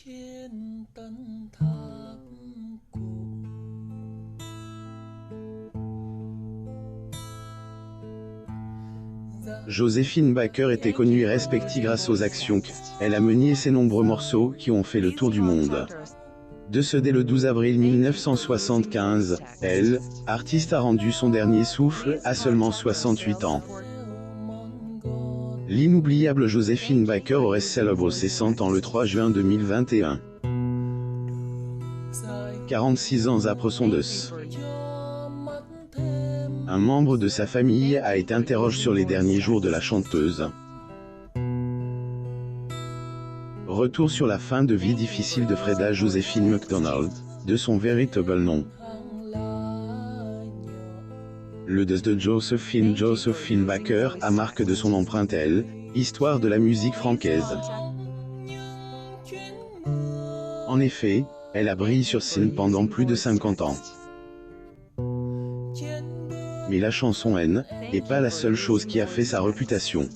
trên tân tháp cổ. Joséphine Baker était connue et respectée grâce aux actions qu'elle a menées et ses nombreux morceaux qui ont fait le tour du monde. Décédée le 12 avril 1975, elle, artiste, a rendu son dernier souffle à seulement 68 ans. L'inoubliable Joséphine Baker aurait célébré ses 100 ans le 3 juin 2021. 46 ans après son décès. Un membre de sa famille a été interrogé sur les derniers jours de la chanteuse. Retour sur la fin de vie difficile de Freda Joséphine McDonald, de son véritable nom. Le décès de Joséphine Baker a marqué de son empreinte elle, histoire de la musique française. En effet, elle a brillé sur scène pendant plus de 50 ans. Mais la chanson N n'est pas la seule chose qui a fait sa réputation.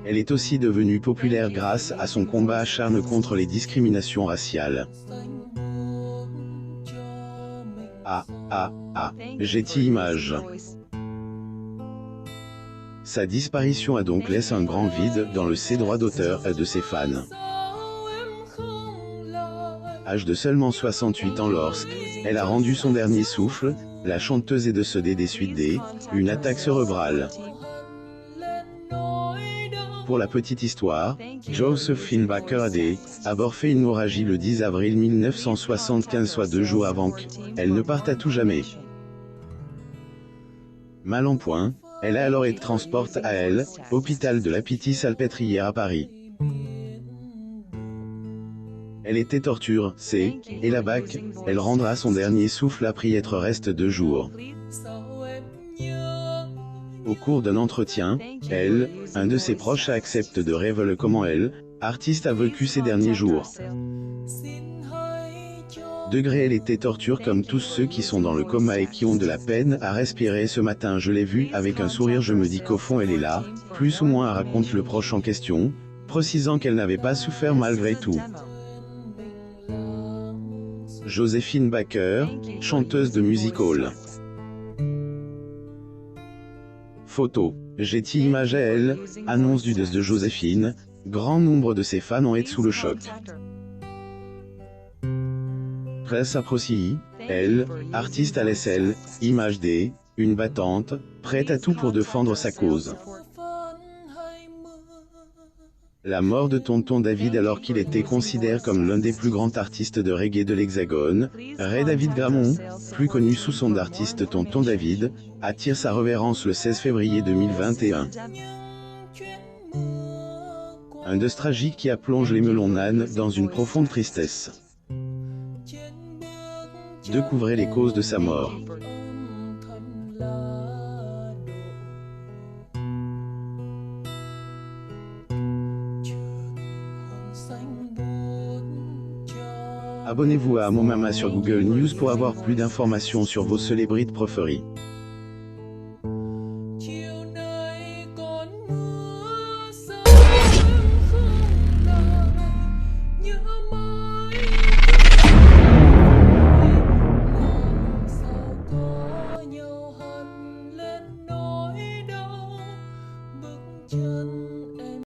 Elle est aussi devenue populaire grâce à son combat acharné contre les discriminations raciales. Getty Images. Sa disparition a donc laissé un grand vide dans le ses droits d'auteur de ses fans. Âge de seulement 68 ans lorsqu'elle a rendu son dernier souffle, la chanteuse est décédée des suites d'une attaque cérébrale. Pour la petite histoire, Joséphine Baker a d'abord fait une hémorragie le 10 avril 1975, soit 2 jours avant qu'elle ne parte à tout jamais. Mal en point, elle a alors été transportée à l'hôpital de la Pitié-Salpêtrière à Paris. Elle était torturée, et là-bas elle rendra son dernier souffle après y être resté 2 jours. Au cours d'un entretien, un de ses proches accepte de révéler comment artiste a vécu ses derniers jours. Elle était torturée comme tous ceux qui sont dans le coma et qui ont de la peine à respirer. Ce matin je l'ai vue avec un sourire, je me dis qu'au fond elle est là, plus ou moins, raconte le proche en question, précisant qu'elle n'avait pas souffert malgré tout. Joséphine Baker, chanteuse de music hall. Photo. Getty Images. Annonce du décès de Joséphine. Grand nombre de ses fans ont été sous le choc. Presse apprécie, artiste à l'SL, image une battante, prête à tout pour défendre sa cause. La mort de Tonton David, alors qu'il était considéré comme l'un des plus grands artistes de reggae de l'Hexagone, Ray David Gramont, plus connu sous son d'artiste Tonton David, attire sa révérence le 16 février 2021. Un deuil tragique qui a plongé les Melonnanes dans une profonde tristesse. Découvrez les causes de sa mort. Abonnez-vous à Mon Mama sur Google News pour avoir plus d'informations sur vos célébrités préférées. Chân